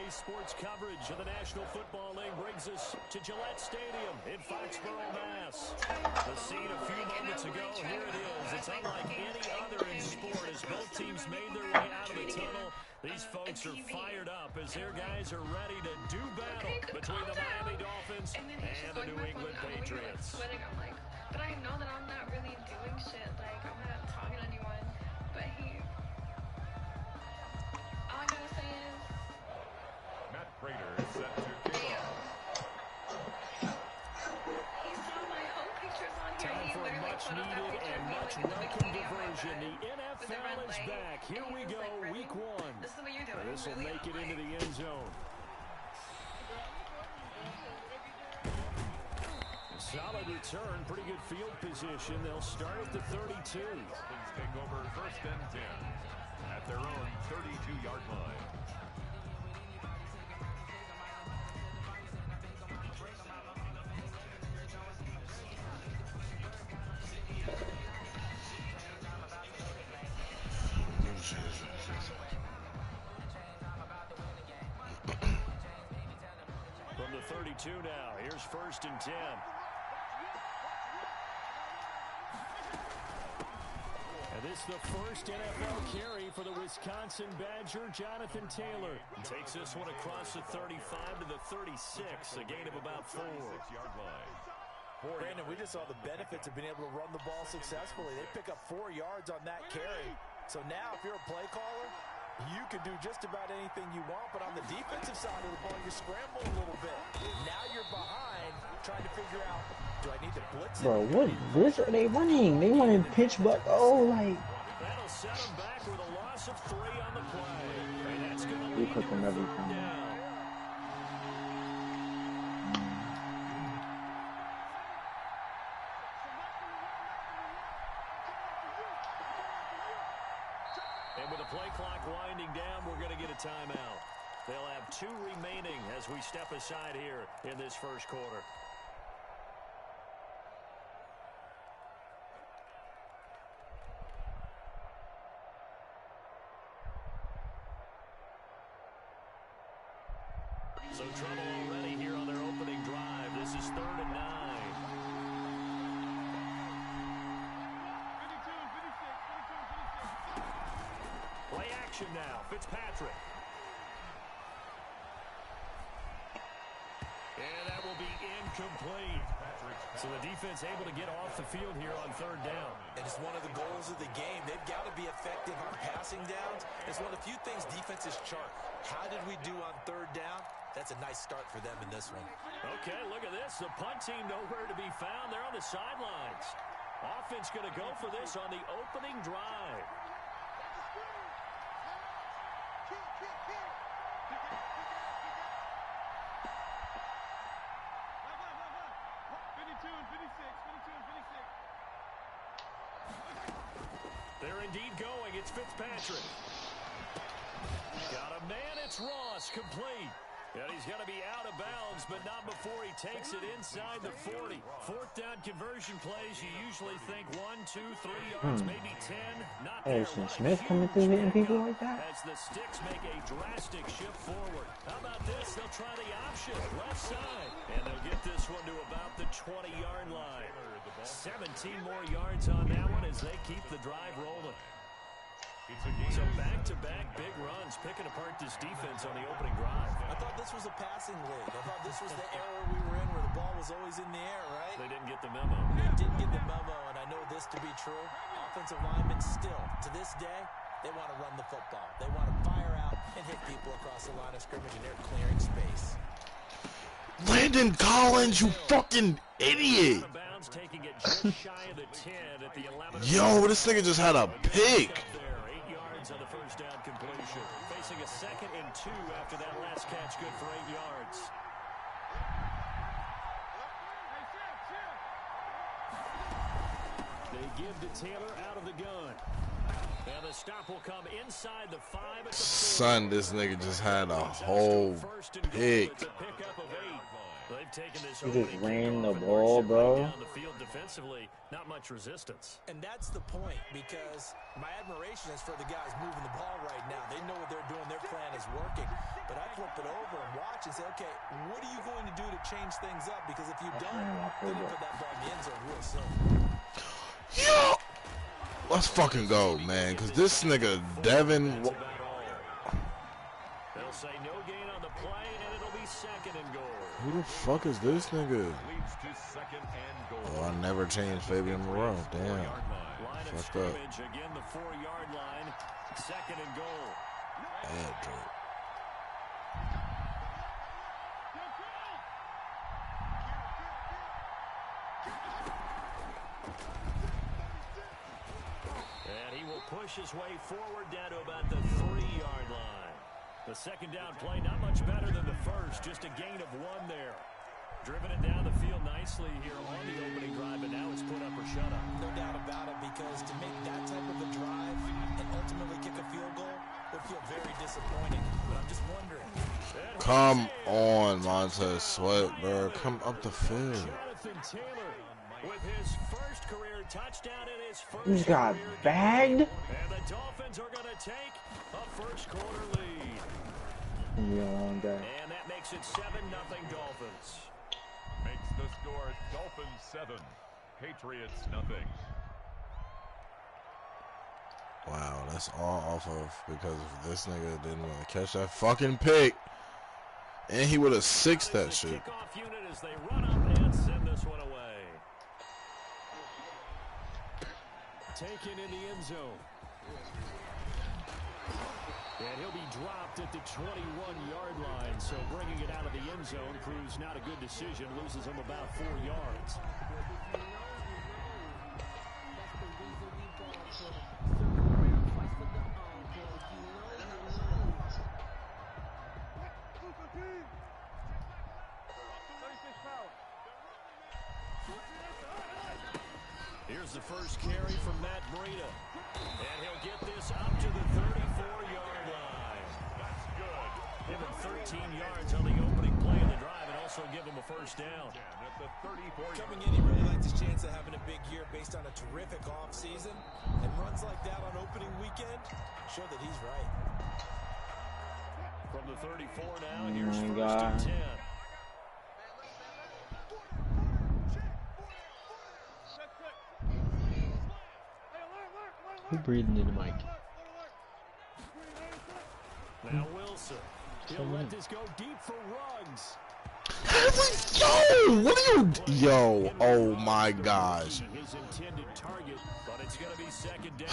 Sports coverage of the National Football League brings us to Gillette Stadium in Foxborough, Mass. The scene a few moments ago, here it is. It's unlike any other in sport as both teams made their way out of the tunnel. These folks are fired up as their guys are ready to do battle between the Miami Dolphins and the New England Patriots. But I know that I'm not really doing shit. Like, I'm not talking to anyone. But all I gotta say is, Matt Prater is set to kick off. He saw my whole pictures on here. Time for a much-needed and much-welcome diversion. The NFL is back. Here we go, Week 1. This is what you're doing. This will make it into the end zone. Solid return, pretty good field position. They'll start at the 32. Things take over 1st and 10 at their own 32-yard line. From the 32 now, here's 1st and 10. And this is the first NFL carry for the Wisconsin Badger, Jonathan Taylor. He takes this one across the 35 to the 36, a gain of about 4. 6-yard line. Brandon, we just saw the benefits of being able to run the ball successfully. They pick up 4 yards on that carry. So now if you're a play caller, you can do just about anything you want, but on the defensive side of the ball, you're scrambling a little bit. Now you're behind, trying to figure out, do I need to blitz it? Bro, what blitz are they running? They running pitch buck. Oh, like. That'll set him back with a loss of 3 on the play. And that's going to You lead cook them him everything. down. And with the play clock winding down, we're going to get a timeout. They'll have 2 remaining as we step aside here in this first quarter. So trouble already here on their opening drive. This is 3rd and 9. Play action now. Fitzpatrick. And that will be incomplete. So the defense able to get off the field here on 3rd down. And it's one of the goals of the game. They've got to be effective on passing downs. It's one of the few things defenses chart. How did we do on 3rd down? That's a nice start for them in this one. Okay, look at this. The punt team nowhere to be found. They're on the sidelines. Offense going to go for this on the opening drive. They're indeed going. It's Fitzpatrick. Got a man. It's Ross. Complete. And he's going to be out of bounds, but not before he takes it inside the 40. 4th down conversion plays. You usually think 1, 2, 3 yards, maybe 10. Not there. Harrison Smith coming through hitting people like that? As the sticks make a drastic shift forward. How about this? They'll try the option. Left side. And they'll get this one to about the 20-yard line. 17 more yards on that one as they keep the drive rolling. So back-to-back big runs, picking apart this defense on the opening drive. I thought this was a passing league. I thought this was the era we were in where the ball was always in the air, right? They didn't get the memo. They didn't get the memo, and I know this to be true. Offensive linemen still, to this day, they want to run the football. They want to fire out and hit people across the line of scrimmage, and they're clearing space. Landon Collins, you fucking idiot! Taking it just shy of the 10 at the 11. Yo, this nigga just had a pick. 8 yards on the first down completion. Facing a 2nd and 2 after that last catch, good for 8 yards. They give to Taylor out of the gun. And the stop will come inside the 5 at the 4. Son, this nigga just had a whole pick. It's a pickup of 8. They've taken this You just opening ran kickoff the and ball, marched it bro. right down the field defensively. Not much resistance. And that's the point, because my admiration is for the guys moving the ball right now. They know what they're doing. Their plan is working. But I flip it over and watch and say, okay, what are you going to do to change things up? Because if you don't, they're going to put that ball in the end zone real soon. Yo! Let's fucking go, man, because this nigga, Devin... They'll say no gain on the play, and it'll be second and goal. Who the fuck is this nigga? Leads to second and goal. Oh, I never changed Fabian Moreau. Damn. Line of Fucked up. scrimmage, again the 4-yard line. Second and goal. Bad joke. And he will push his way forward down to about the 3-yard line. The second down play, not much better than the first, just a gain of 1 there. Driven it down the field nicely here on the opening drive, and now it's put up or shut up. No doubt about it, because to make that type of a drive and ultimately kick a field goal would feel very disappointing. But I'm just wondering. Come on, Montez Sweat, bro. Come up the field. Jonathan Taylor with his first career touchdown in his first He got career game. bagged? And the Dolphins are going to take a first quarter lead. Yeah, And that makes it 7-0 Dolphins. Makes the score Dolphins 7, Patriots nothing. Wow, that's all off of because if this nigga didn't want to catch that fucking pick, and he would have sixed that shit. Kickoff unit as they run up and send this one away. Taken in the end zone. And he'll be dropped at the 21-yard line. So bringing it out of the end zone proves not a good decision. Loses him about 4 yards. Here's the first carry from Matt Breida. And he'll get this up to the 34-yard line. That's good. Give him 13 yards on the opening play of the drive and also give him a first down. At the 34. Coming in, he really likes his chance of having a big year based on a terrific offseason. And runs like that on opening weekend show that he's right. From the 34 now, here's my first God. and 10. Who breathing in the mic? Now Wilson. He'll let this go deep for Ruggs. Yo, what are you? Yo, oh my gosh. His intended target, but it's going to be second down.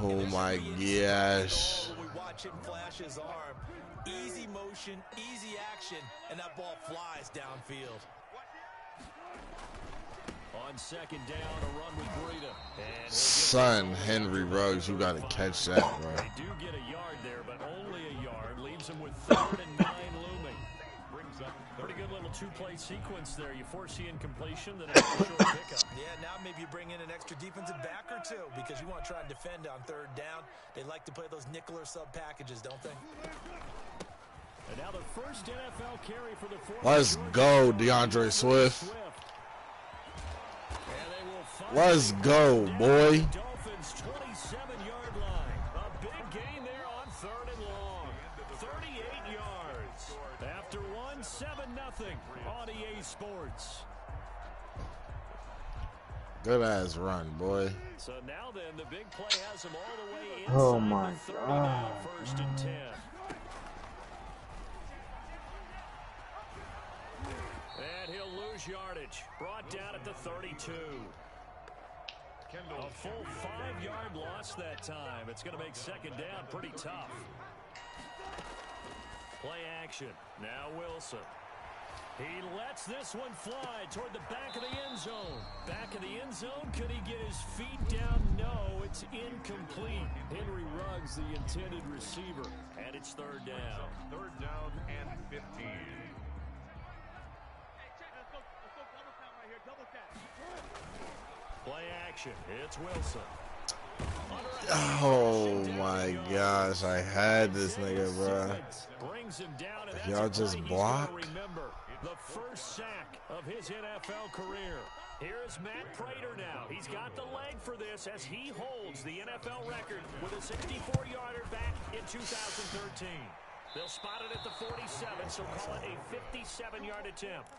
Oh my gosh. When we watch him flash his arm, easy motion, easy action, and that ball flies downfield. On second down, a run with Breida. And Son, Henry Ruggs, you gotta catch that, bro. they do get a yard there, but only a yard. Leaves him with 3rd and 9 looming. Brings up Pretty good little 2-play sequence there. You force the incompletion, then a short pickup. Yeah, now maybe you bring in an extra defensive back or two because you want to try and defend on 3rd down. They like to play those nickel or sub packages, don't they? And now the first NFL carry for the Let's go, DeAndre Swift. Let's go, boy. Dolphins 27-yard line. A big gain there on 3rd and long. 38 yards. After 1, 7-0 on EA Sports. Good ass run, boy. So now then, the big play has them all the way inside Oh my the 30 God. now, 1st and 10. And he'll lose yardage. Brought down at the 32. A full 5-yard loss that time. It's going to make second down pretty tough. Play action. Now Wilson. He lets this one fly toward the back of the end zone. Back of the end zone. Could he get his feet down? No, it's incomplete. Henry Ruggs, the intended receiver. And it's 3rd down. 3rd down and 15. Play action. It's Wilson. Oh my gosh, I had this nigga, bro. Brings him down, and Y'all that's a just play he's block? gonna remember. The first sack of his NFL career. Here is Matt Prater now. He's got the leg for this as he holds the NFL record with a 64-yarder back in 2013. They'll spot it at the 47, so call it a 57-yard attempt.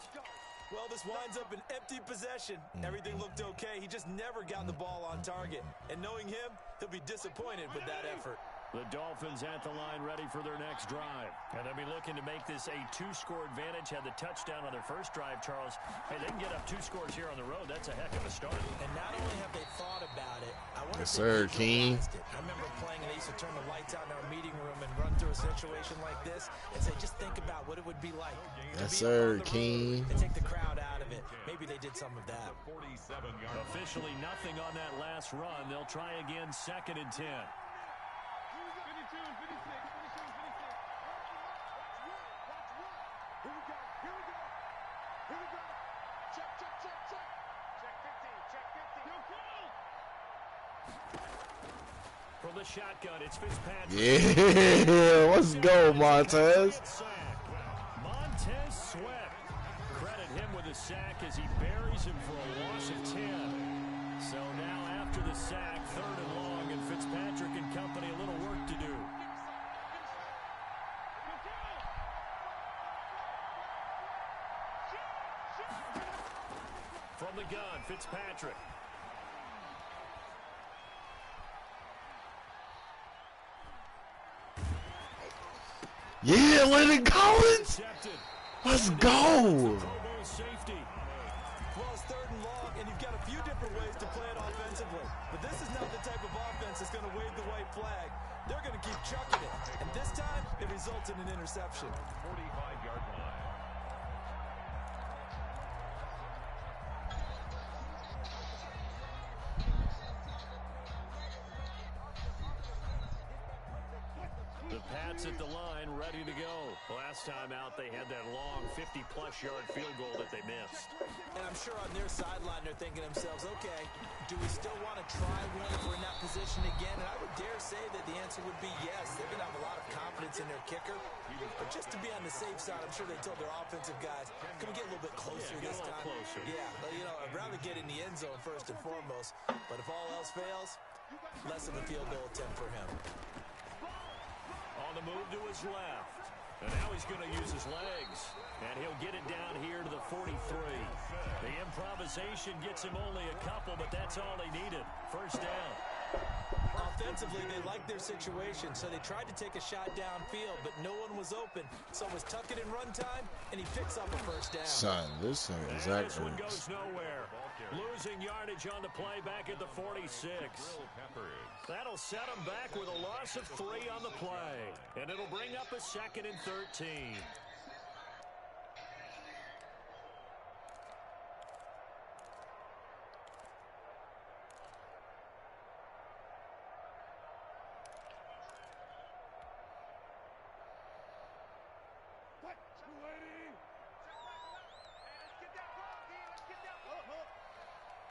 Well, this winds up an empty possession. Everything looked okay. He just never got the ball on target. And knowing him, he'll be disappointed with that effort. The Dolphins at the line ready for their next drive. And they'll be looking to make this a 2-score advantage. Had the touchdown on their first drive, Charles. Hey, they can get up 2 scores here on the road. That's a heck of a start. And not only have they thought about it, I want to yes, sir, King. I remember playing, and they used to turn the lights out in our meeting room and run through a situation like this and say, just think about what it would be like. Yes, sir, King. And take the crowd out of it. Maybe they did some of that. Officially nothing on that last run. They'll try again, 2nd and 10. From the shotgun, it's Fitzpatrick. Yeah, let's go, Montez. Montez Sweat. Credit him with a sack as he buries him for a loss of 10. So now after the sack, 3rd and long, and Fitzpatrick and company a little work to do. From the gun, Fitzpatrick. Yeah, Landon Collins. Let's go. Safety. Well, it's 3rd and long, and you've got a few different ways to play it offensively. But this is not the type of offense that's going to wave the white flag. They're going to keep chucking it. And this time, it results in an interception. 45-yard line. The Pats at the line, ready to go. Last time out, they had that long 50-plus-yard field goal that they missed. And I'm sure on their sideline, they're thinking to themselves, okay, do we still want to try one if we're in that position again? And I would dare say that the answer would be yes. They're going to have a lot of confidence in their kicker. But just to be on the safe side, I'm sure they told their offensive guys, can we get a little bit closer this time? Closer. Yeah, well, you know, I'd rather get in the end zone first and foremost. But if all else fails, less of a field goal attempt for him. On the move to his left. And now he's going to use his legs. And he'll get it down here to the 43. The improvisation gets him only a couple, but that's all they needed. First down. Offensively, they liked their situation, so they tried to take a shot downfield, but no one was open. So it was tuck it in run time, and he picks up a first down. Son, this thing is that This one goes nowhere. Losing yardage on the play back at the 46. That'll set him back with a loss of 3 on the play. And it'll bring up a 2nd and 13.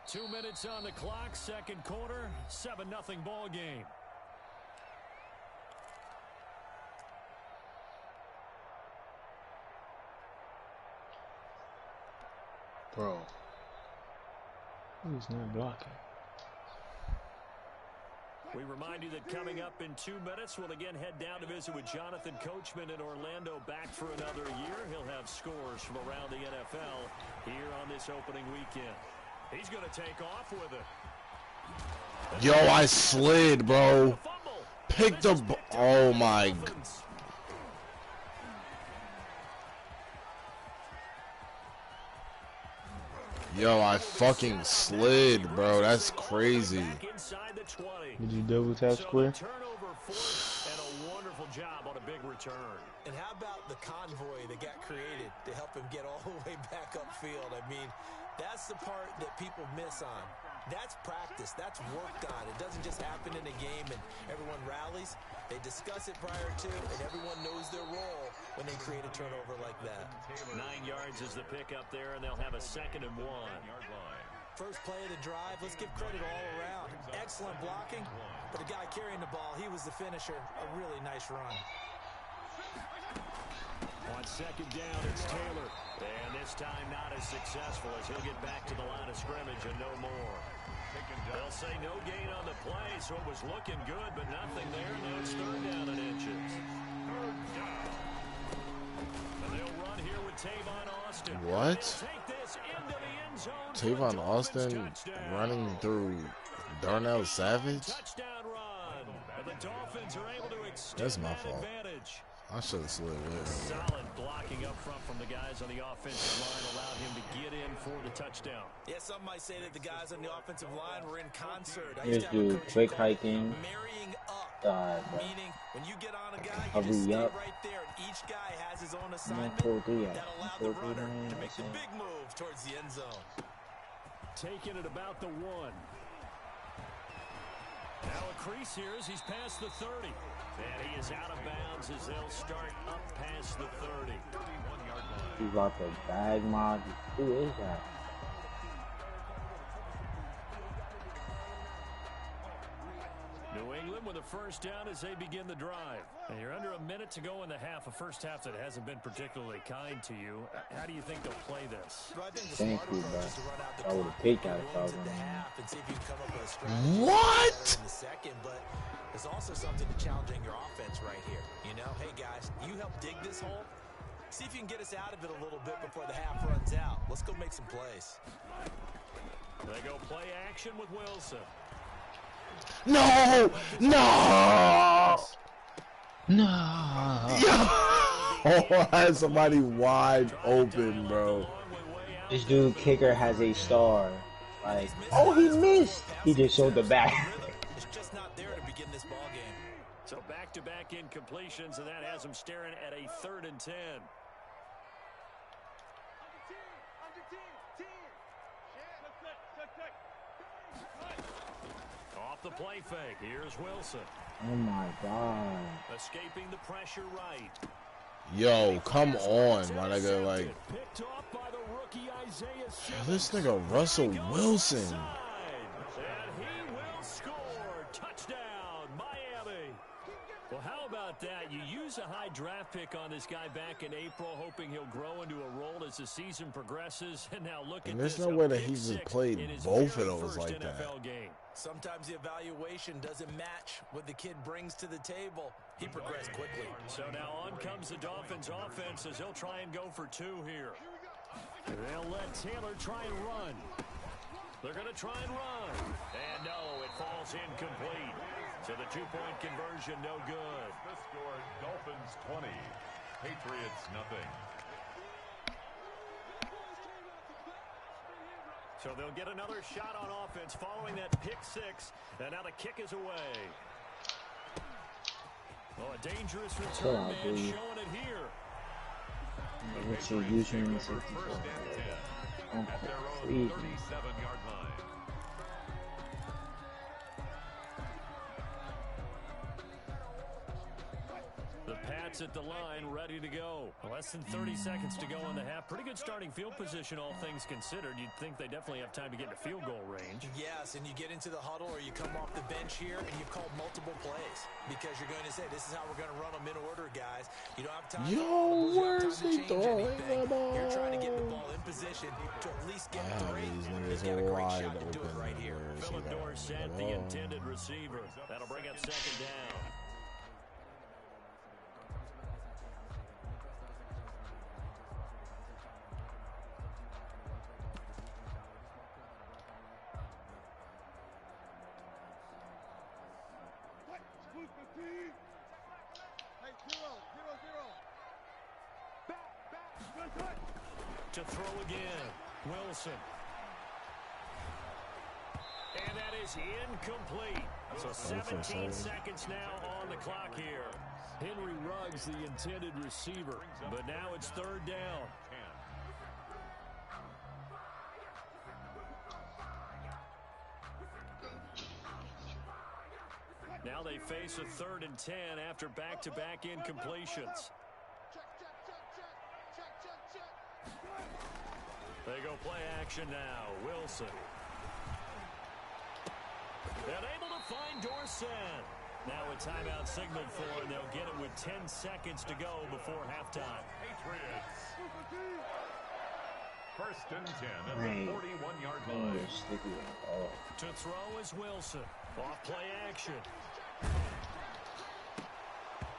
Two minutes on the clock, 2nd quarter, 7-0 ball game. Bro, who's not blocking? We remind you that coming up in 2 minutes, we'll again head down to visit with Jonathan Coachman in Orlando, back for another year. He'll have scores from around the NFL here on this opening weekend. He's going to take off with it. Yo, I slid, bro. Pick the oh my. Yo, I fucking slid, bro. That's crazy. Did you double tap square? Turnover forced and a wonderful job on a big return. And how about the convoy that got created to help him get all the way back upfield? I mean, that's the part that people miss on. That's practice. That's worked on. It doesn't just happen in a game and everyone rallies. They discuss it prior to, and everyone knows their role when they create a turnover like that. 9 yards is the pickup there, and they'll have a 2nd and 1. First play of the drive, let's give credit all around. Excellent blocking, but the guy carrying the ball, he was the finisher. A really nice run. On second down, it's Taylor. And this time not as successful as he'll get back to the line of scrimmage and no more. They'll say no gain on the play, so it was looking good, but nothing there. Now it's third down and inches. Third down. And they'll run here with Tavon Austin. What? Take this into the end zone. Tavon Austin running through Darnell Savage? Touchdown run. And the Dolphins are able to extend That's my that fault. advantage. I should have slid with it. Solid blocking up front from the guys on the offensive line allowed him to get in for the touchdown. Yeah, some might say that the guys on the offensive line were in concert. Here's dude, quick hiking. Marrying up. God, bro. Meaning, when you get on a guy, you Hurry just stay up. right there. And each guy has his own assignment. 4-3, That allowed the runner to make the big move towards the end zone. Taking it about the 1. Now a crease here as he's past the 30. And he is out of bounds as they'll start up past the 30. 31-yard line. He's about to bag my. Who is that? New England with a first down as they begin the drive. And you're under a minute to go in the half, a first half that hasn't been particularly kind to you. How do you think they'll play this? Well, I think the Thank smart you, approach bro. is to run out the I would've clock, picked that roll if I was into the in there. half and see if you can come up with a strategy What? in the second, but there's also something to challenging your offense right here. You know, hey guys, you help dig this hole. See if you can get us out of it a little bit before the half runs out. Let's go make some plays. They go play action with Wilson. No! No! No! Oh, I had somebody wide open, bro. This dude kicker has a star. Like, oh, he missed. He just showed the back. It's just not there to begin this ball game. So back-to-back incompletions, and that has them staring at a 3rd and 10. Off the play fake, here's Wilson. Oh my God. Escaping the pressure right. Yo, come on, my nigga. Like, Picked off by the rookie Isaiah Simmons. this nigga Russell Wilson. And he will score. Touchdown, Miami. Well, how about that? You use a high draft pick on this guy back in April, hoping he'll grow into a role as the season progresses. And now look at And there's this. no a way that pick he just six played in his both very of those first like that. NFL game. Sometimes the evaluation doesn't match what the kid brings to the table. He progressed quickly. So now on comes the Dolphins offense as they'll try and go for 2 here. They'll let Taylor try and run. They're going to try and run. And no, it falls incomplete. So the 2-point conversion no good. The score, Dolphins 20, Patriots nothing. So they'll get another shot on offense following that pick 6. And now the kick is away. Oh, a dangerous return out, man dude. showing it here. What's your username? First and 10 I'm at their own crazy. 37-yard line. The Pats at the line, ready to go. Less than 30 seconds to go in the half. Pretty good starting field position, all things considered. You'd think they definitely have time to get to field goal range. Yes, and you get into the huddle or you come off the bench here and you've called multiple plays because you're going to say, this is how we're going to run them in order, guys. You don't have time. Yo, where's he throwing the ball? You're trying to get the ball in position to at least get three. These They've got a niggas great wide shot to do it open. right here. Where is he Philip at? Dorsett, the intended receiver. That'll bring up second down. To throw again, Wilson. And that is incomplete. So 17 seconds now on the clock here. Henry Ruggs, the intended receiver. But now it's 3rd down. Now they face a 3rd and 10 after back-to-back incompletions. They go play action now. Wilson. And able to find Dorsett. Now a timeout signaled for, and they'll get it with 10 seconds to go before halftime. Patriots. First and 10 at the 41-yard line. To throw is Wilson. Off play action.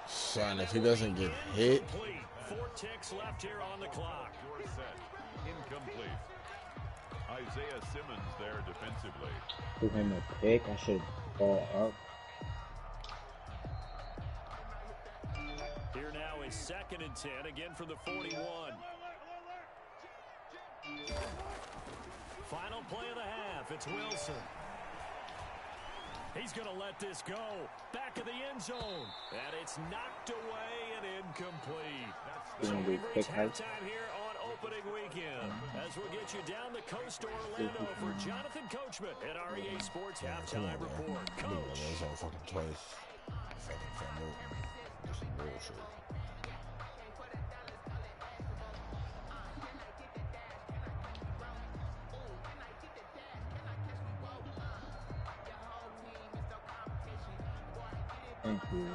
Son, if he doesn't get hit. 4 ticks left here on the clock. Your set. Incomplete. Isaiah Simmons there defensively. Threw him a pick. I should ball up. Here now is 2nd and 10, again from the 41. Final play of the half. It's Wilson. He's going to let this go. Back of the end zone. And it's knocked away and incomplete. So we've reached halftime here on opening weekend. As we'll get you down the coast to Orlando for Jonathan Coachman at REA Sports Halftime Report. Coach. That's all fucking twice. Fucking fumble. This is bullshit. Thank you.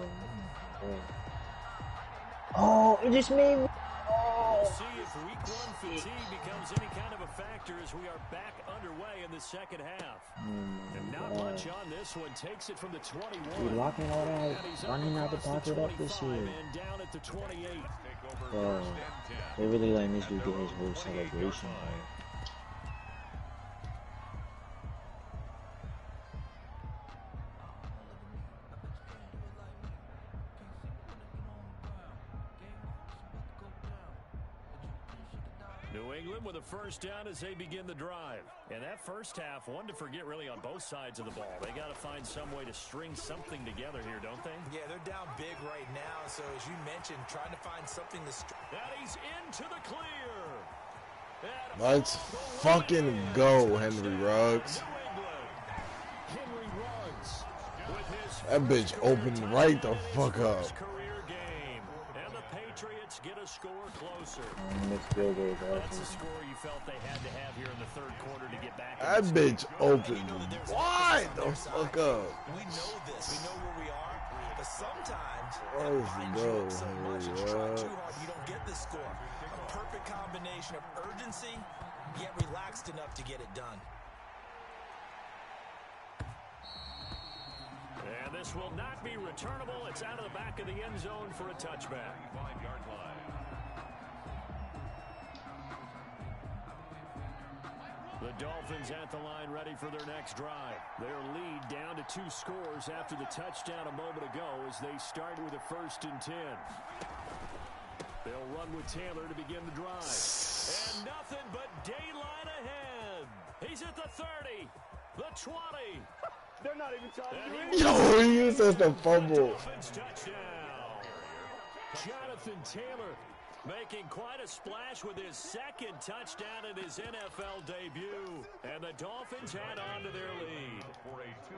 Oh, it just made me. We'll see if week 1 fatigue becomes any kind of a factor as we are back underway in the second half. And not much on this one. Takes it from the 21. We're locking all that, running out the pocket up this year. And down at the 28. Bro, they really letting this dude get his whole celebration, bro. New England with a first down as they begin the drive. And that first half, one to forget really on both sides of the ball. They got to find some way to string something together here, don't they? Yeah, they're down big right now. So as you mentioned, trying to find something to that he's into the clear. Let's fucking go, Henry Ruggs. Henry Ruggs with his That bitch opened right the fuck up. career game. And the Patriots get a score closer. That's the score you felt they had to have here in the third quarter to get back. That bitch opened wide the fuck up. We know this. We know where we are. But sometimes Let's go, so much Henry and try Ruggs. too hard, you don't get the score. A perfect combination of urgency, yet relaxed enough to get it done. And this will not be returnable. It's out of the back of the end zone for a touchback. 5-yard line. The Dolphins at the line ready for their next drive. Their lead down to 2 scores after the touchdown a moment ago as they start with a 1st and 10. They'll run with Taylor to begin the drive. And nothing but daylight ahead. He's at the 30, the 20. They're not even trying to Yo, he used as the fumble. Dolphins touchdown. Jonathan Taylor making quite a splash with his 2nd touchdown in his NFL debut. And the Dolphins add on to their lead.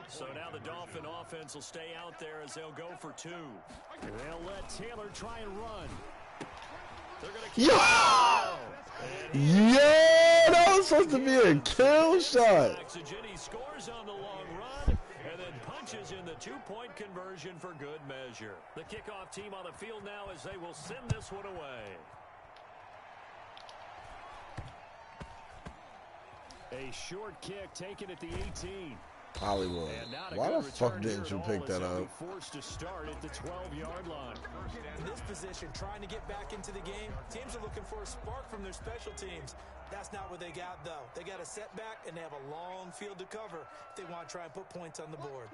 So now the Dolphin offense will stay out there as they'll go for 2. They'll let Taylor try and run. They're going to keep Yeah, that was supposed to be a kill shot. He scores on the long run and then punches in the 2-point conversion for good measure. The kickoff team on the field now as they will send this one away. A short kick taken at the 18. Hollywood. Why the fuck didn't you pick that up? Forced to start at the 12-yard line. In this position, trying to get back into the game, teams are looking for a spark from their special teams. That's not what they got, though. They got a setback, and they have a long field to cover if they want to try and put points on the board.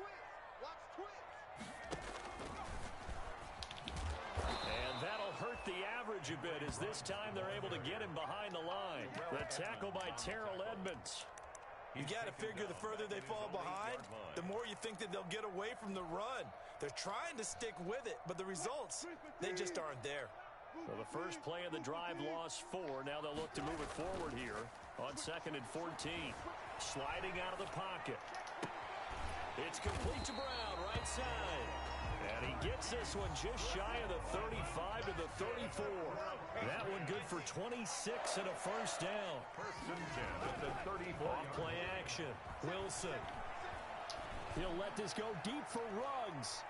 And that'll hurt the average a bit as this time they're able to get him behind the line. The tackle by Terrell Edmonds. You got to figure the further they fall behind, the more you think that they'll get away from the run. They're trying to stick with it, but the results, they just aren't there. So the first play of the drive lost 4. Now they'll look to move it forward here on 2nd and 14. Sliding out of the pocket. It's complete to Brown, right side. And he gets this one just shy of the 35 to the 34. That one good for 26 and a first down. 1st and 10 at the 34. Off play action. Wilson. He'll let this go deep for Ruggs.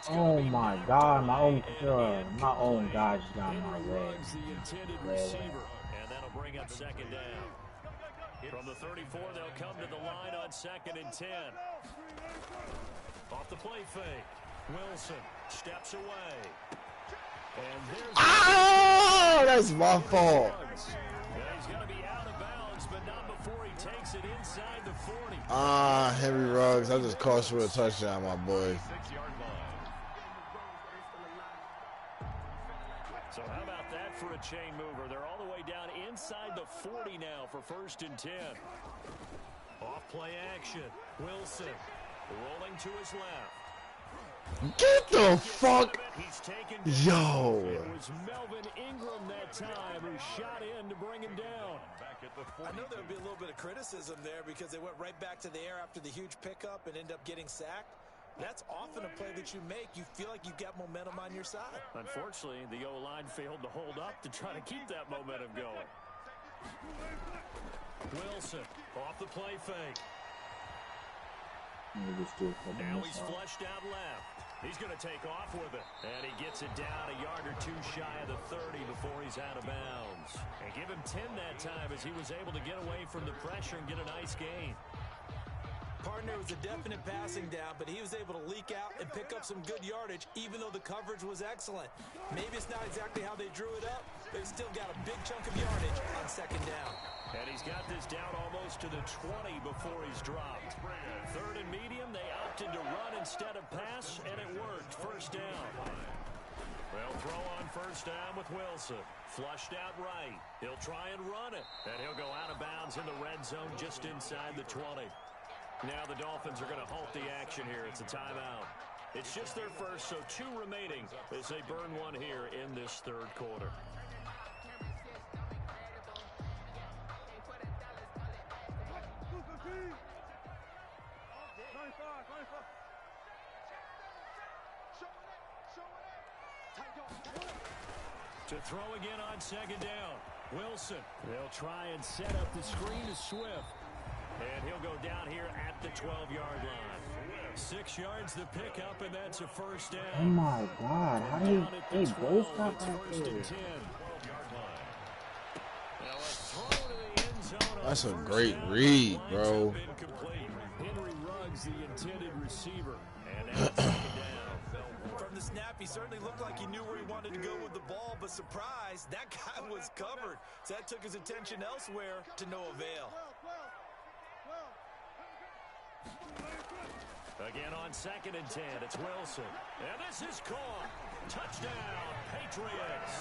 Oh my God, my own guy just got my Henry leg. Ruggs, the intended Red. receiver, and that'll bring up second down. From the 34, they'll come to the line on 2nd and 10. Off the play fake, Wilson steps away. And there's Oh, that's my fault. yeah, he's going to be out of bounds, but not before he takes it inside the 40. Henry Ruggs, I just cost you a touchdown, my boy. 6-yard line. So how about that for a chain mover? They're all the way down inside the 40 now for 1st and 10. Off play action, Wilson rolling to his left. Get the fuck. He's taken Yo. It was Melvin Ingram that time who shot in to bring him down. Back at the I 42. know there would be a little bit of criticism there because they went right back to the air after the huge pickup and end up getting sacked. That's often a play that you make. You feel like you've got momentum on your side. Unfortunately, the O-line failed to hold up to try to keep that momentum going. Wilson off the play fake. Now he's flushed out left. He's going to take off with it. And he gets it down a yard or two shy of the 30 before he's out of bounds. And give him 10 that time as he was able to get away from the pressure and get a nice gain. Partner was a definite passing down, but he was able to leak out and pick up some good yardage, even though the coverage was excellent. Maybe it's not exactly how they drew it up, but he's still got a big chunk of yardage on 2nd down. And he's got this down almost to the 20 before he's dropped. 3rd and medium, they opted to run instead of pass, and it worked. 1st down. They'll throw on 1st down with Wilson. Flushed out right. He'll try and run it. And he'll go out of bounds in the red zone just inside the 20. Now the Dolphins are going to halt the action here. It's a timeout. It's just their first, so 2 remaining as they burn one here in this 3rd quarter. To throw again on 2nd down. Wilson. They'll try and set up the screen to Swift. And he'll go down here at the 12-yard line. 6 yards the pickup, and that's a 1st down. Oh my God, how did they both got that First there? and 10. Now a throw to the end zone on That's a 1st great down. read, Lines bro. up incomplete. Henry Ruggs, the intended receiver. And now 2nd down. From the snap, he certainly looked like he knew where he wanted to go with the ball, but surprise, that guy was covered. So that took his attention elsewhere to no avail. Again on 2nd and 10, it's Wilson. And this is caught. Touchdown, Patriots.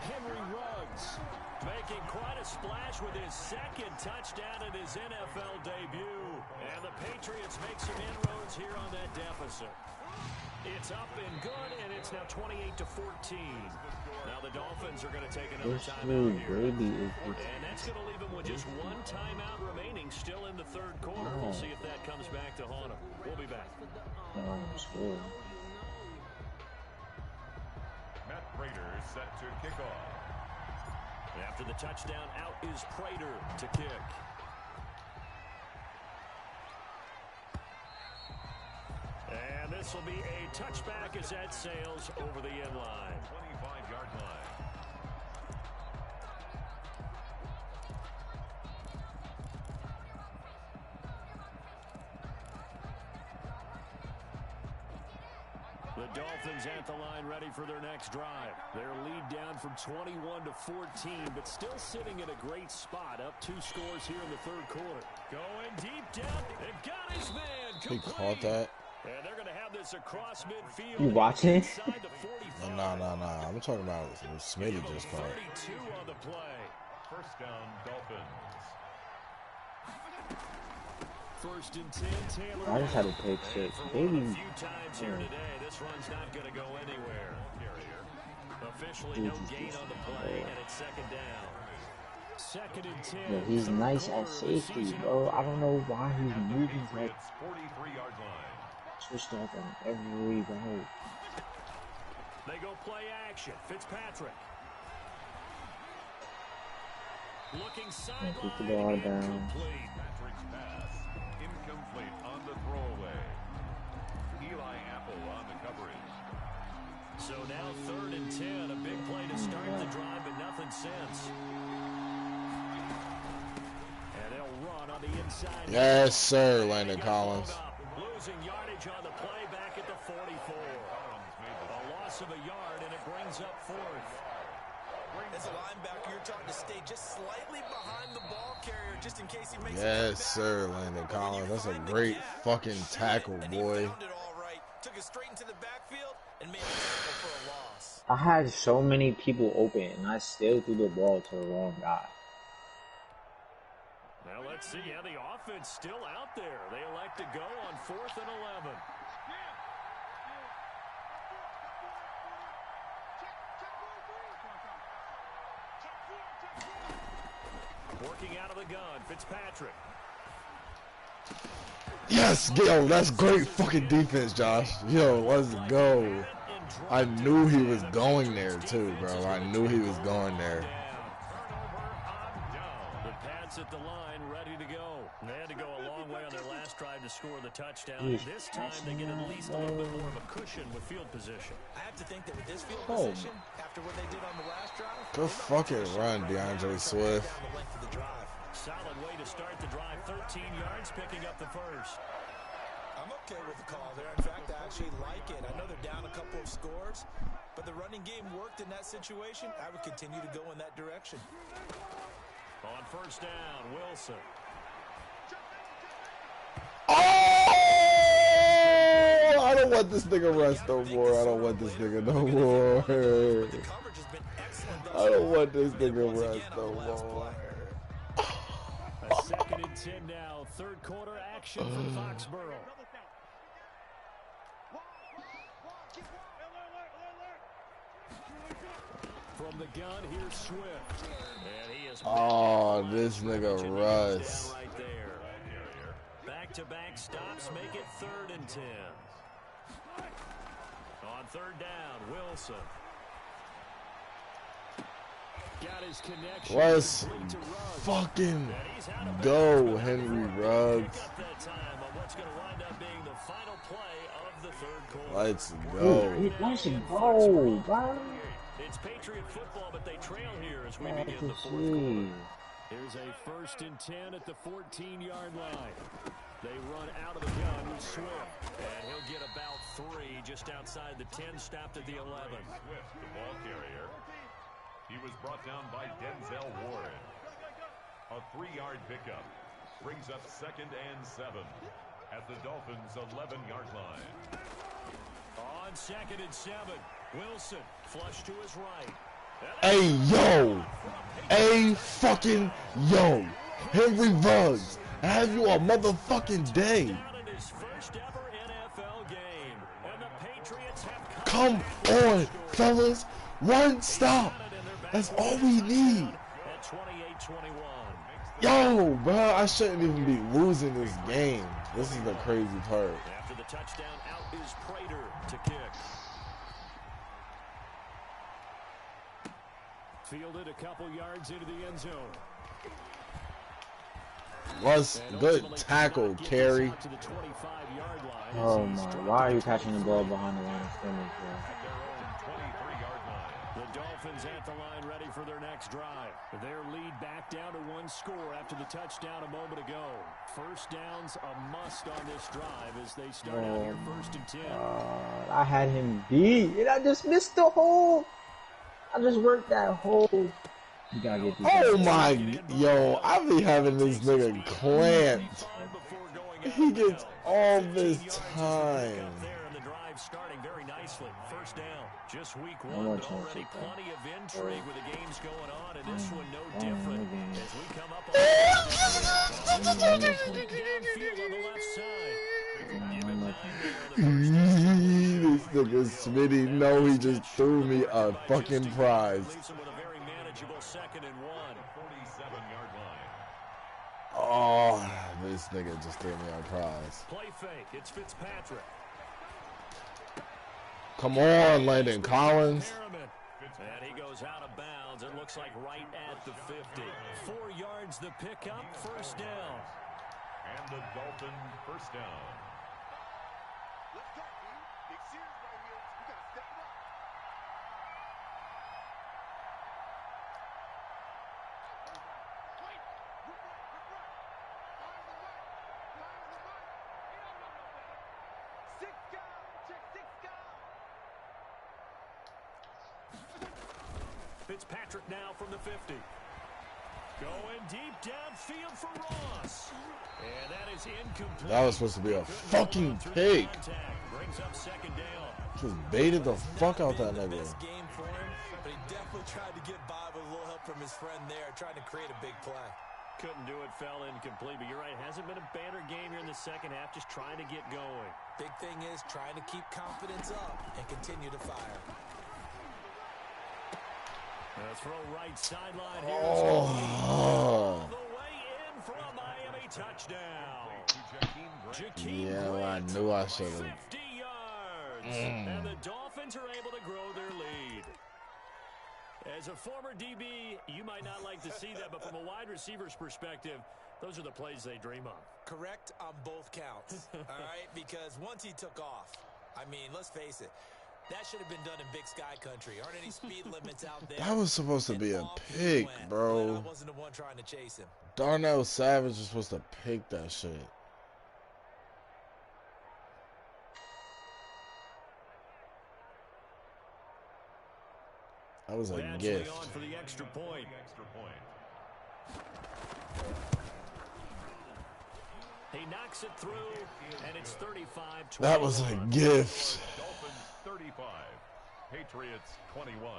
Henry Ruggs making quite a splash with his 2nd touchdown in his NFL debut. And the Patriots make some inroads here on that deficit. It's up and good, and it's now 28-14. Now the Dolphins are going to take another This timeout little here. baby is And that's going to leave them with just 1 timeout remaining still in the 3rd quarter. We'll see if that comes back to haunt them. We'll be back. scared. Matt Prater is set to kick off. After the touchdown, out is Prater to kick. And this will be a touchback as that sails over the end line. 25-yard line. The Dolphins at the line ready for their next drive. Their lead down from 21-14, but still sitting in a great spot. Up 2 scores here in the 3rd quarter. Going deep down. They've got his man. He Complete. caught that. And they're going to have this across midfield. You watching? Inside the 45. Nah. I'm talking about what Smitty just caught. 32 on the play. 1st down, Dolphins. 1st and 10, Taylor. I just had to pick 6. For one of Baby. a few times here today, this run's not going to go anywhere. Officially no gain on the play, and it's 2nd down. 2nd and 10. Yeah, he's 3rd nice quarter at of the safety, season. bro. I don't know why he's moving like Patriots 43-yard line. switched off on every route. They go play action. Fitzpatrick. Looking Keep the sideline. ball down. Incomplete. Patrick's pass incomplete on the throwaway. Eli Apple on the coverage. So now 3rd and 10, a big play to start the drive, but nothing since. And they'll run on the inside. Yes, sir, Landon Collins. Losing yardage on the play back at the 44. A loss of a yard, and it brings up 4th. As a linebacker, you're taught to stay just slightly behind the ball carrier just in case he makes it. Yes, sir, Landon Collins. That's a great fucking tackle, boy. Took it straight into the backfield and made a tackle for a loss. I had so many people open, and I still threw the ball to the wrong guy. Now let's see how the offense still out there. They elect to go on 4th and 11. Working out of the gun, Fitzpatrick. Yes, yo, that's great fucking defense, Josh. Yo, let's go. I knew he was going there too, bro. I knew he was going there. The Pats at the line, ready to go. They had to go a long way on their last drive to score the touchdown. This time they get at least a little bit more of a cushion with field position. I have to think that with this field position, after what they did on the last drive, good fucking run, DeAndre Swift. Solid way to start the drive. 13 yards, picking up the first. I'm okay with the call there. In fact, I actually like it. I know they're down a couple of scores, but the running game worked in that situation. I would continue to go in that direction. On 1st down, Wilson. Oh! I don't want this nigga rest no more. I don't want this nigga no more. I don't want this nigga rest no more. A 2nd and 10 now. 3rd quarter action from Foxborough. From the gun, here's Swift. And he is this nigga Russ. Right there. Back-to-back stops make it 3rd and 10. On 3rd down, Wilson. Got his connection. Let's fucking go, Henry Ruggs. Let's go. Let's go, bro. It's Patriot football, but they trail here as we begin the 4th quarter. Here's a 1st and 10 at the 14-yard line. They run out of the gun with Swift, and he'll get about 3 just outside the 10, stopped at the 11. Swift, the ball carrier. He was brought down by Denzel Ward. A 3-yard pickup brings up 2nd and 7 at the Dolphins' 11-yard line. On 2nd and 7, Wilson flush to his right. Hey, yo. Hey, fucking yo. Henry Ruggs, have you a motherfucking day. Come on, fellas. One stop. That's all we need. Yo, bro, I shouldn't even be losing this game. This is the crazy part. After the touchdown, out is Prater to kick. Fielded a couple yards into the end zone. Was good tackle, Carey. Oh my, why are you catching the ball behind the line of scrimmage, bro? The Dolphins at the line, ready for their next drive. Their lead back down to 1 score after the touchdown a moment ago. 1st down's a must on this drive as they start out here 1st and 10. I had him beat, and I just missed the hole. I just worked that hole. You gotta get these my, yo, I be having this nigga clamped. He gets all this time. Starting very nicely. 1st down, just week 1, but already plenty of intrigue with the games going on, and this one no different as we come up on downfield on the left side. This nigga Smitty, no, he just threw me a fucking prize. Leaves him with a very manageable 2nd and 1. 47-yard line. Oh, this nigga just threw me a prize. Play fake, it's Fitzpatrick. Come on, Landon Collins. And he goes out of bounds. It looks like right at the 50. 4 yards the pickup, 1st down. And the Dolphin 1st down. Fitzpatrick now from the 50. Going deep downfield for Ross. And that is incomplete. That was supposed to be a fucking pick. Brings up second down. Just baited the fuck out that nigga. Best game for him, but he definitely tried to get by with a little help from his friend there, trying to create a big play. Couldn't do it, fell incomplete. But you're right, hasn't been a banner game here in the second half, just trying to get going. Big thing is trying to keep confidence up and continue to fire. Throw right sideline here. Oh. The way in for a Miami touchdown. Yeah, I knew I should have. 50 yards. And the Dolphins are able to grow their lead. As a former DB, you might not like to see that, but from a wide receiver's perspective, those are the plays they dream of. Correct on both counts, all right? Because once he took off, I mean, let's face it, that should have been done in Big Sky country. Aren't any speed limits out there? That was supposed to be a pick, bro. I wasn't the one trying to chase him. Darnell Savage was supposed to pick that shit. That was a gift. On for the extra point. He knocks it through, and it's 35-21. That was a gift. Dolphins 35, Patriots 21.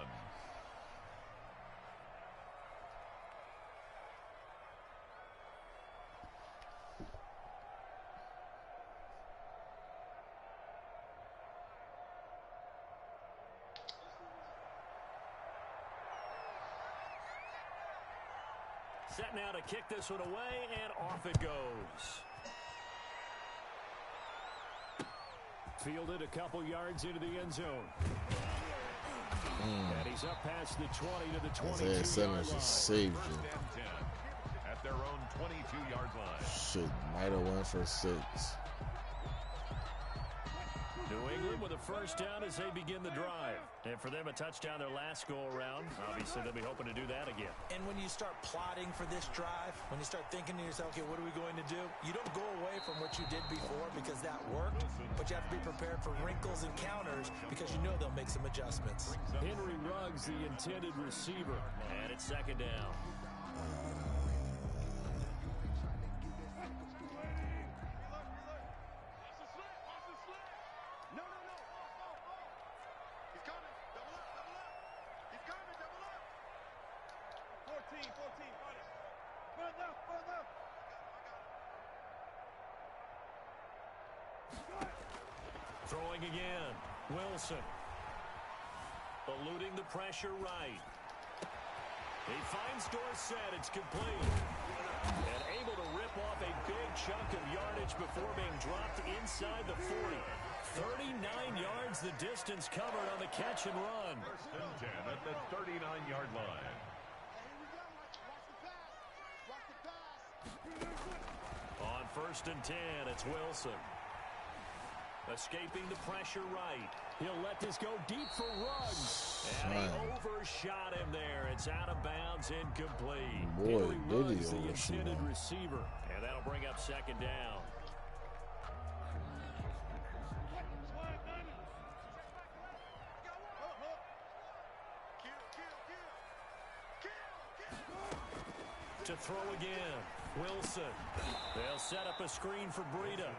Set now to kick this one away, and off it goes. Fielded a couple yards into the end zone. And he's up past the 20 to the 22-yard line. Saved you. At their own 22-yard line. Shit, might have went for 6. New England with a first down as they begin the drive. And for them, a touchdown their last go-around. Obviously, they'll be hoping to do that again. And when you start plotting for this drive, when you start thinking to yourself, okay, what are we going to do? You don't go away from what you did before because that worked, but you have to be prepared for wrinkles and counters because you know they'll make some adjustments. Henry Ruggs, the intended receiver. And it's second down. Throwing again. Wilson. Eluding the pressure right. He finds Dorsett. It's complete. And able to rip off a big chunk of yardage before being dropped inside the 40. 39 yards the distance covered on the catch and run. First and 10 at the 39-yard line. On first and 10, it's Wilson. Escaping the pressure right. He'll let this go deep for Ruggs. And he overshot him there. It's out of bounds, incomplete. Boy, did he Ruggs, the overshoot intended him. receiver. And that'll bring up second down. To throw again. Wilson. They'll set up a screen for Breida.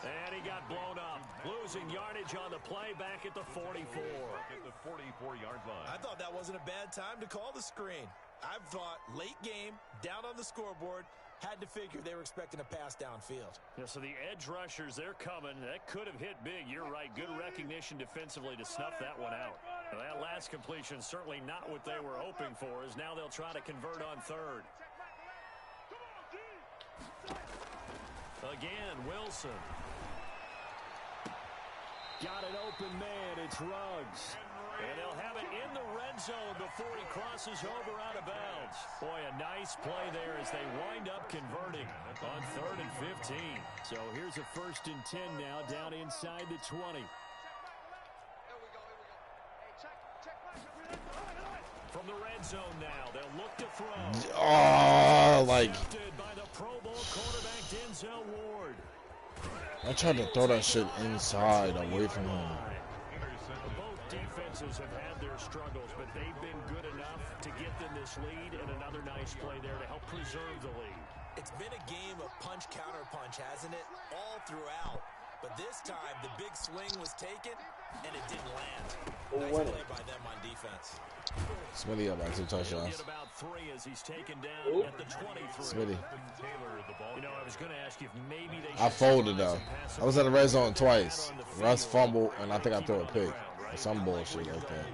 And he got blown up. Losing yardage on the play back at the 44. At the 44-yard line. I thought that wasn't a bad time to call the screen. I thought late game, down on the scoreboard, had to figure they were expecting a pass downfield. Yeah, so the edge rushers, they're coming. That could have hit big. You're right. Good recognition defensively to snuff that one out. Now, that last completion, certainly not what they were hoping for, as now they'll try to convert on third. Again, Wilson. Got an open man. It's Ruggs. And they'll have it in the red zone before he crosses over out of bounds. Boy, a nice play there as they wind up converting on third and 15. So here's a first and 10 now down inside the 20. From the red zone now, they'll look to throw. Oh, like. By the Pro Bowl quarterback Denzel Ward. I tried to throw that shit inside, away from him. Both defenses have had their struggles, but they've been good enough to get them this lead, and another nice play there to help preserve the lead. It's been a game of punch-counter-punch, hasn't it? All throughout. But this time, the big swing was taken, and it didn't land. Nice play by them on defense. Smitty up by 2 touchdowns. About 3 as he's taken down at the 23. Smitty. You know, I was going to ask you if maybe they I folded though. I was in the red zone twice. Russ fumbled, and I think I threw a pick. Or some bullshit like that.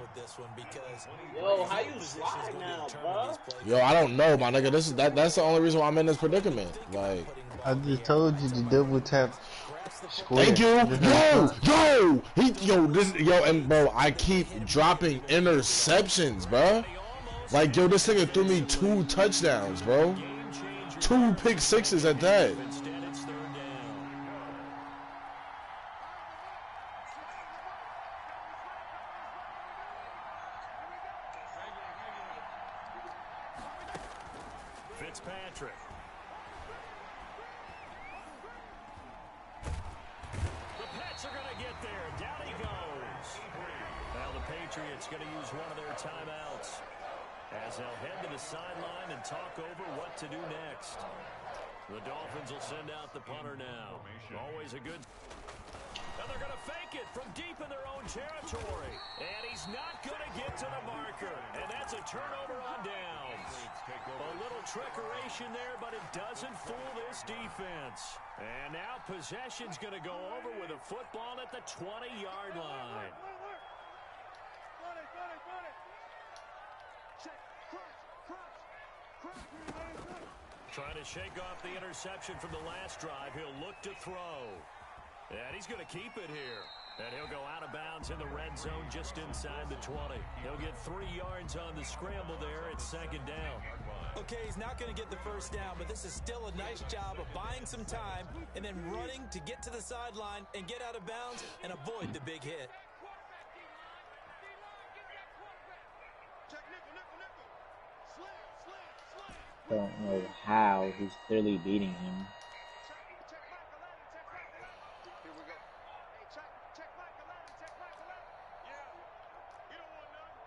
Yo, how you slide now, bro? Yo, I don't know, my nigga. That's the only reason why I'm in this predicament. Like, I just told you to double tap square. thank you. And bro, I keep dropping interceptions, bro. Like, yo, this nigga threw me 2 touchdowns, bro. 2 pick sixes at that. Fitzpatrick. The Pats are going to get there. Down he goes. Now the Patriots going to use one of their timeouts as they'll head to the sideline and talk over what to do next. The Dolphins will send out the punter now. Always a good... And they're going to fake it from deep in their own territory. And he's not going to get to the marker. And that's a turnover on downs. A little trickeration there, but it doesn't fool this defense. And now possession's going to go over with a football at the 20-yard line. Trying to shake off the interception from the last drive. He'll look to throw. And he's going to keep it here. And he'll go out of bounds in the red zone just inside the 20. He'll get 3 yards on the scramble there. It's 2nd down. Okay, he's not going to get the first down, but this is still a nice job of buying some time and then running to get to the sideline and get out of bounds and avoid the big hit. Don't know how he's clearly beating him.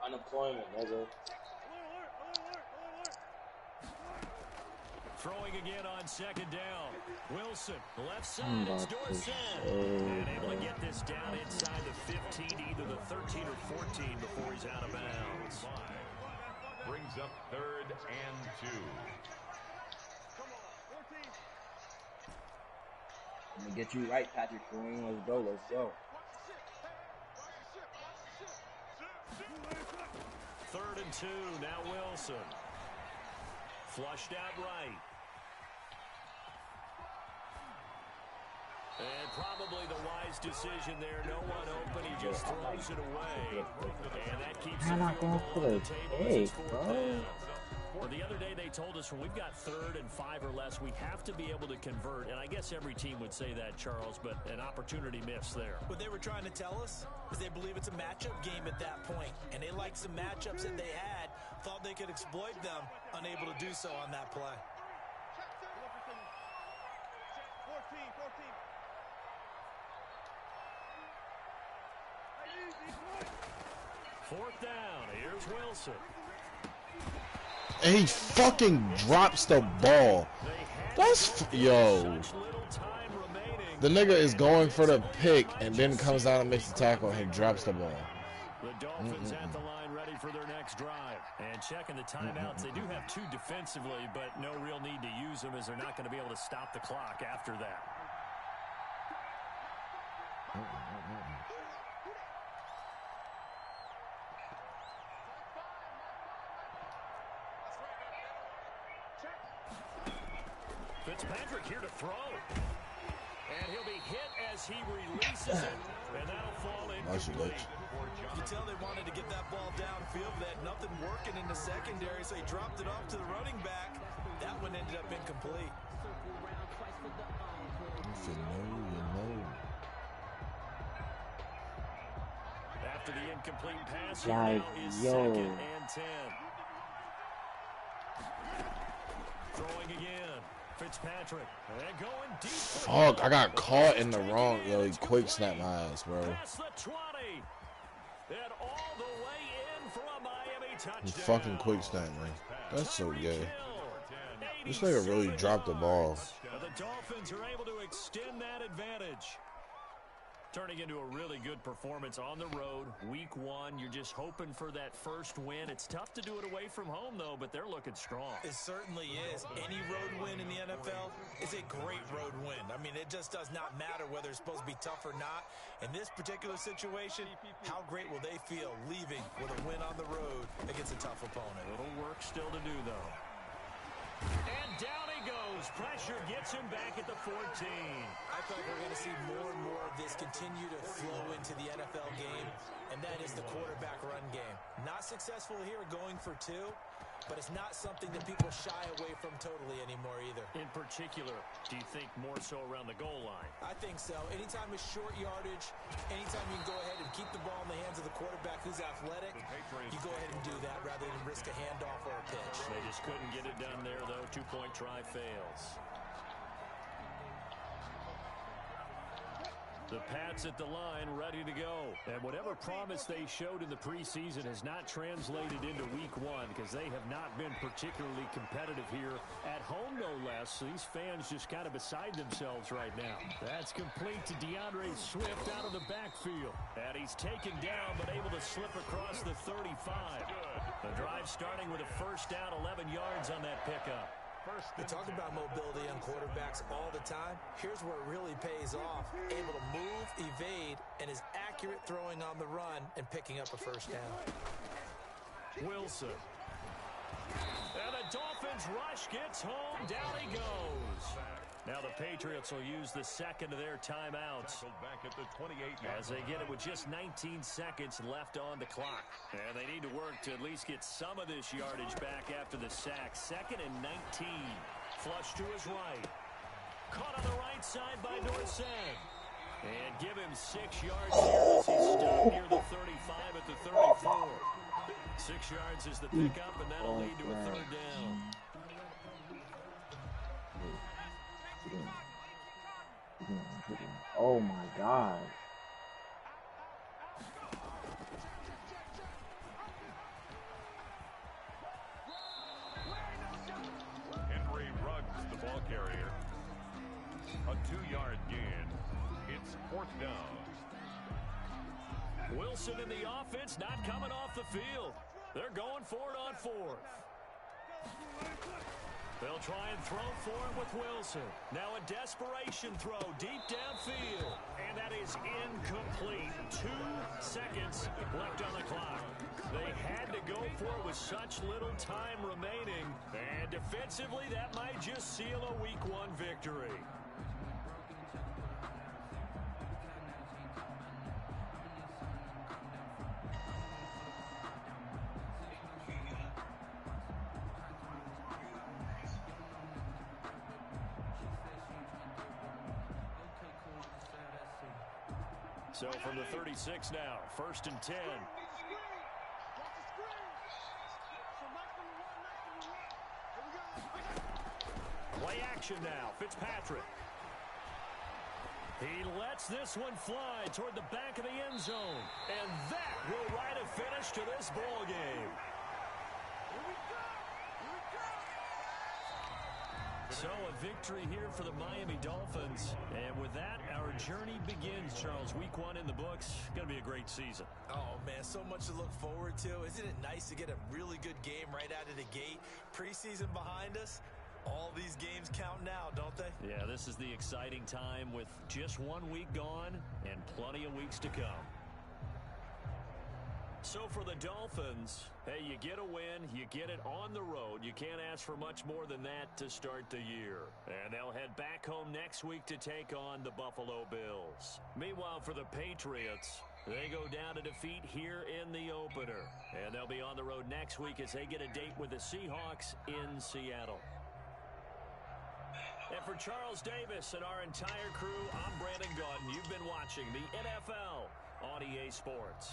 Unemployment, nigga. Throwing again on 2nd down. Wilson, left side, it's Dorsett. And able to get this down inside the 15, either the 13 or 14 before he's out of bounds. Brings up 3rd and 2. Let me get you right, Patrick Queen. Let's go, let's go. 3rd and 2, now Wilson. Flushed out right. And probably the wise decision there. No one open. He just throws it away. And that keeps the field goal on the table as it's 4th down. Well, the other day they told us when we've got 3rd and 5 or less, we have to be able to convert. And I guess every team would say that, Charles, but an opportunity missed there. What they were trying to tell us is they believe it's a matchup game at that point. And they liked some matchups that they had, thought they could exploit them, unable to do so on that play. 4th down. Here's Wilson. And he fucking drops the ball. That's yo. The nigga is going for the pick and then comes out and makes the tackle and he drops the ball. The Dolphins at the line ready for their next drive. And checking the timeouts. They do have 2 defensively, but no real need to use them as they're not going to be able to stop the clock after that. Fitzpatrick here to throw. And he'll be hit as he releases it. And that'll fall incomplete. You can tell they wanted to get that ball downfield. They had nothing working in the secondary, so he dropped it off to the running back. That one ended up incomplete. If you know, you know. After the incomplete pass, Like, now is yo. 2nd and 10. Throwing again. Fitzpatrick. And going deep. Fuck, I got caught in the wrong. Yo, he quick snapped my ass, bro. Past the 20. And all the way in for a Miami touchdown. He fucking quick snap, man. That's so gay. This nigga really dropped the ball. The Dolphins are able to extend that advantage. Turning into a really good performance on the road. Week 1, you're just hoping for that first win. It's tough to do it away from home, though, but they're looking strong. It certainly is. Any road win in the NFL is a great road win. I mean, it just does not matter whether it's supposed to be tough or not. In this particular situation, how great will they feel leaving with a win on the road against a tough opponent? A little work still to do, though. And down he goes. Pressure gets him back at the 14. I feel like we're going to see more and more of this continue to flow into the NFL game, and that is the quarterback run game. Not successful here going for 2, but it's not something that people shy away from totally anymore either. In particular, do you think more so around the goal line? I think so. Anytime it's short yardage, anytime you can go ahead and keep the ball in the hands of the quarterback who's athletic, you go ahead and do that rather than risk a handoff or a pitch. They just couldn't get it done there, though. 2-point try fails. The Pats at the line, ready to go. And whatever promise they showed in the preseason has not translated into week 1 because they have not been particularly competitive here at home, no less. These fans just kind of beside themselves right now. That's complete to DeAndre Swift out of the backfield. And he's taken down but able to slip across the 35. The drive starting with a first down, 11 yards on that pickup. We talk about mobility on quarterbacks all the time. Here's where it really pays off. Able to move, evade, and is accurate throwing on the run and picking up a first down. Wilson. And the Dolphins rush gets home. Down he goes. Now the Patriots will use the second of their timeouts Back at the 28 as they get it with just 19 seconds left on the clock. And they need to work to at least get some of this yardage back after the sack. 2nd and 19. Flush to his right. Caught on the right side by Dorsett. And give him 6 yards here as he's stuck near the 35 at the 34. 6 yards is the pickup, and that'll lead to a 3rd down. Oh my God. Henry Ruggs, the ball carrier. A 2-yard gain. It's 4th down. Wilson in the offense not coming off the field. They're going for it on 4th. They'll try and throw for it with Wilson. Now a desperation throw deep downfield. And that is incomplete. 2 seconds left on the clock. They had to go for it with such little time remaining. And defensively, that might just seal a week 1 victory. So from the 36 now, 1st and 10. Play action now, Fitzpatrick. He lets this one fly toward the back of the end zone. And that will write a finish to this ball game. So a victory here for the Miami Dolphins. And with that, our journey begins, Charles. Week 1 in the books. Going to be a great season. Oh, man, so much to look forward to. Isn't it nice to get a really good game right out of the gate? Preseason behind us. All these games count now, don't they? Yeah, this is the exciting time with just 1 week gone and plenty of weeks to come. So for the Dolphins, hey, you get a win, you get it on the road. You can't ask for much more than that to start the year. And they'll head back home next week to take on the Buffalo Bills. Meanwhile, for the Patriots, they go down to defeat here in the opener. And they'll be on the road next week as they get a date with the Seahawks in Seattle. And for Charles Davis and our entire crew, I'm Brandon Gaudin. You've been watching the NFL on EA Sports.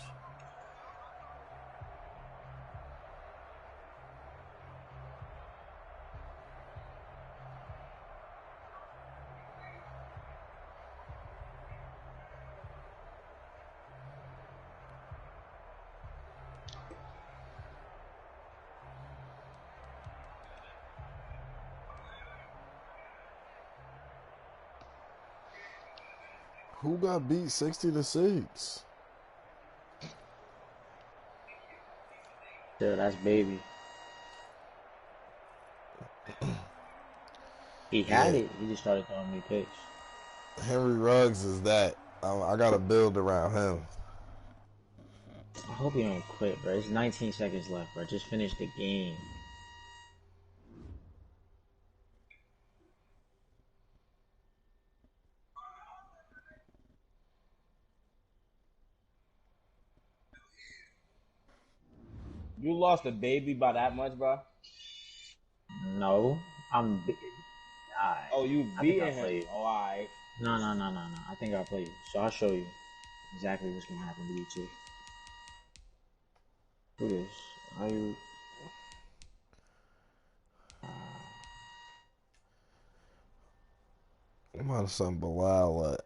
Who got beat 60-6? Yeah, that's baby. He had Yeah. it. He just started throwing me picks. Henry Ruggs is that. I got to build around him. I hope he don't quit, bro. It's 19 seconds left, bro. Just finish the game. You lost a baby by that much, bro? No, I'm. Oh, you I think I'll beating him. play you. Oh, all right. No. I think I'll play you. So I'll show you exactly what's gonna happen to you two. Who this? Are you? I'm out of some Bilal at.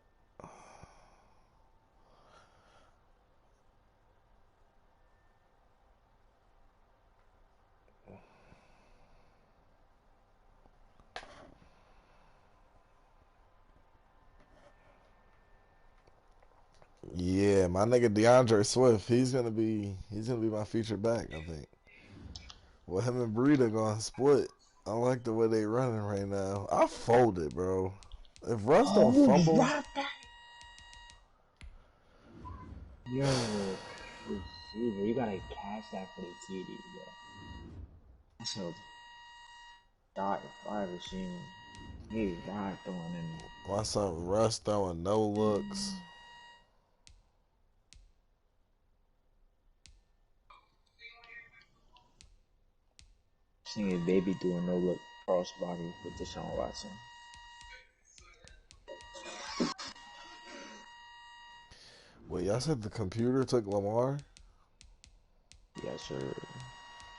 Yeah, my nigga DeAndre Swift, he's gonna be my featured back, I think. Well, him and Breida gonna split. I like the way they running right now. I folded, bro. If Russ don't Oh, fumble, drop that! Yo, receiver, you gotta catch that for the TD, yo. That's a dot wide receiver. He's not throwing in. my son Russ throwing no looks. Seeing baby doing no look cross body with Deshaun Watson. Wait, y'all said the computer took Lamar? Yes, sir.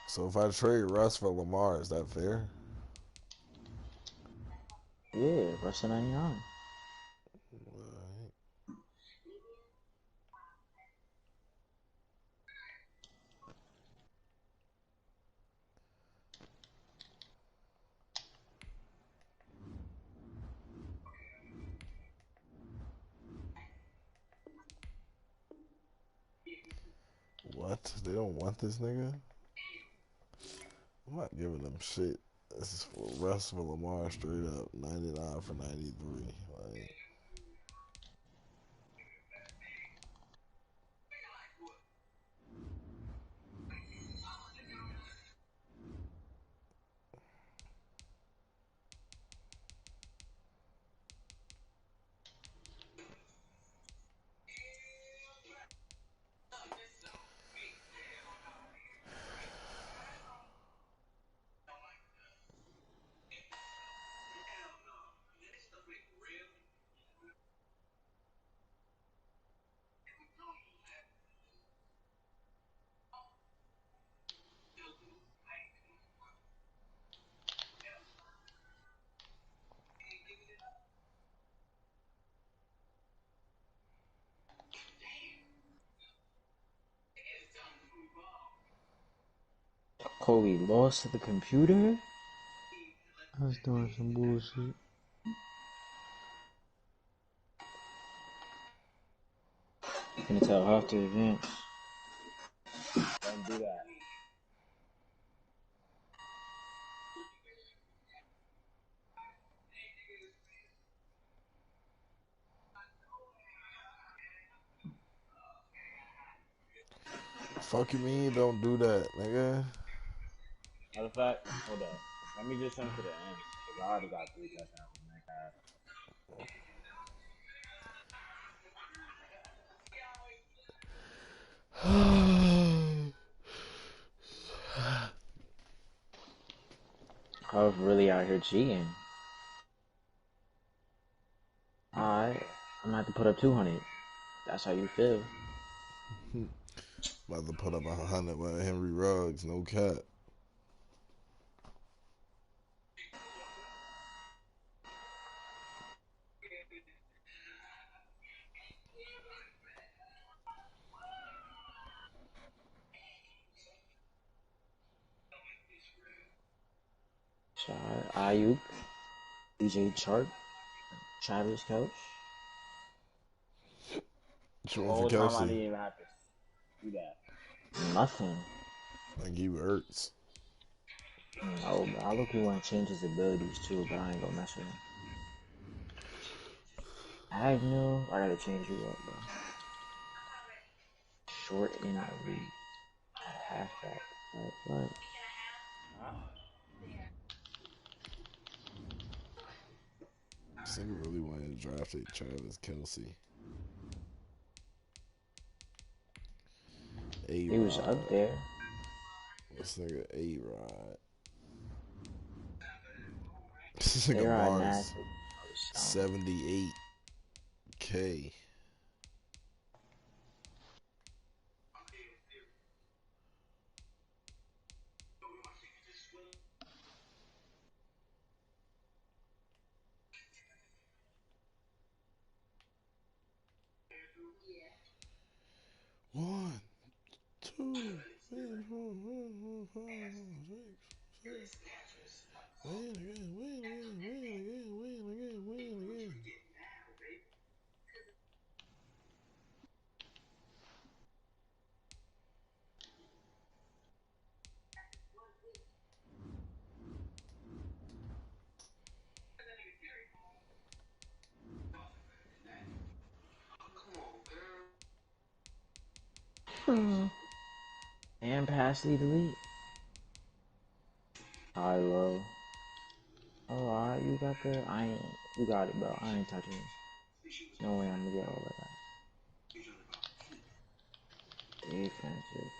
So if I trade Russ for Lamar, is that fair? Yeah, Russell 99. What? They don't want this nigga? I'm not giving them shit. This is for Russ for Lamar straight up. 99 for 93. Like, Kobe lost to the computer? I was doing some bullshit. You can tell half the events. Don't do that. fuck you mean don't do that, nigga? Matter of fact, hold up. Let me just send it to the end. Because I already got 3 touchdowns from that guy. I was really out here cheating. Alright, I'm gonna have to put up 200. That's how you feel. About to put up 100 with Henry Ruggs, no cap. Shot Ayuk, DJ Chark, Travis Couch. What The you want for whole time I Kelsey? didn't even have to do that. Nothing. Like you hurts. No, but I look at want to change his abilities too, but I ain't gonna mess with him. Agnew, I gotta change you up, bro. Short and elite. Halfback. What? This nigga really wanted to draft Travis Kelsey. He was up there. This nigga A-Rod. This nigga A-Rod Mars. nasty. 78K. One, two, three, 4, 5, 6, 7. Win again, win again, win again, win again, win again. And pass lead elite. High low. Oh, alright, you got the. You got it, bro. I ain't touching it. No way I'm gonna get over that. Defensive.